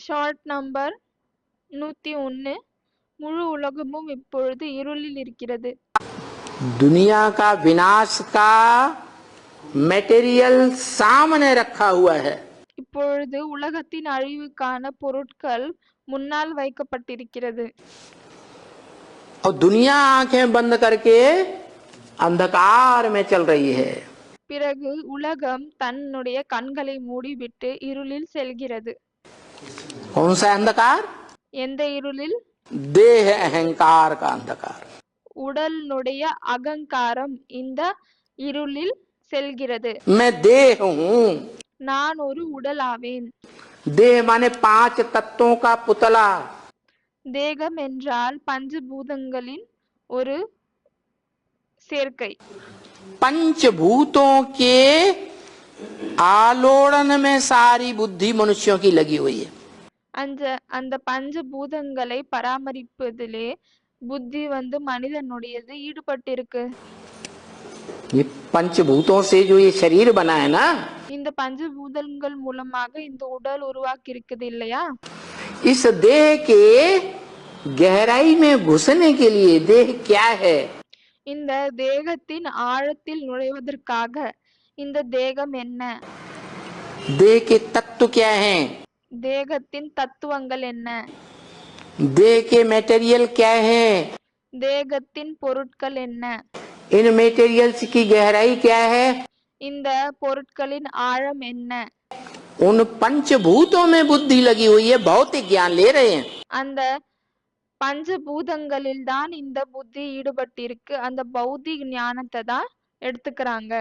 Short number 101. முழு உலகமும் இப்பொழுது இருளில் இருக்கிறது. दुनिया का विनाश का मटेरियल सामने रखा हुआ है. இப்பொழுது உலகத்தின் அழிவுக்கான பொருட்கள் முன்னால் வைக்கப்பட்டிருக்கிறது. और दुनिया आंखें बंद करके अंधकार में चल रही है. பிறகு உலகம் தன்னுடைய கண்களை மூடிவிட்டு இருளில் செல்கிறது. कौन सा अंधकार? எந்த இருளில்? देह अहंकार का अंधकार. உடலுடைய அகங்காரம் இந்த இருளில் செல்கிறது. मैं देह हूँ. நான் ஒரு உடலாவேன். देह माने 5 तत्वों का पुतला. தேகம் என்றால் பஞ்சபூதங்களின் ஒரு சேர்க்கை. पंचभूतों के आलोड़न में सारी बुद्धि मनुष्यों की लगी हुई है. அந்த பஞ்சபூதங்களை பராமரிப்பதிலே புத்தி மனிதனுடையது ஈடுபட்டிருக்கு. ये पंचभूतों से जो ये शरीर बना है ना, இந்த பஞ்சபூதங்கள் மூலமாக இந்த உடல் உருவாக்கி இருக்குது இல்லையா? इस देह के गहराई में घुसने के लिए देह क्या है? இந்த தேகத்தின் ஆழத்தில் நுழைவதற்காக இந்த தேகம் என்ன? देह के तत्व क्या हैं? தேகத்தின் தத்துவங்கள் என்ன? देह के मटेरियल क्या है? தேகத்தின் பொருட்கள் என்ன? इन मटेरियल्स की गहराई क्या है? இந்த பொருட்களின் ஆழம் என்ன? उन पंचभूतों में बुद्धि लगी हुई है. भौतिक ज्ञान ले रहे हैं. அந்த பஞ்சபூதங்களில் தான் இந்த புத்தி ஈடுபட்டிருக்கு. அந்த பௌதிக ஞானத்தை தான் எடுத்துக்கிறாங்க.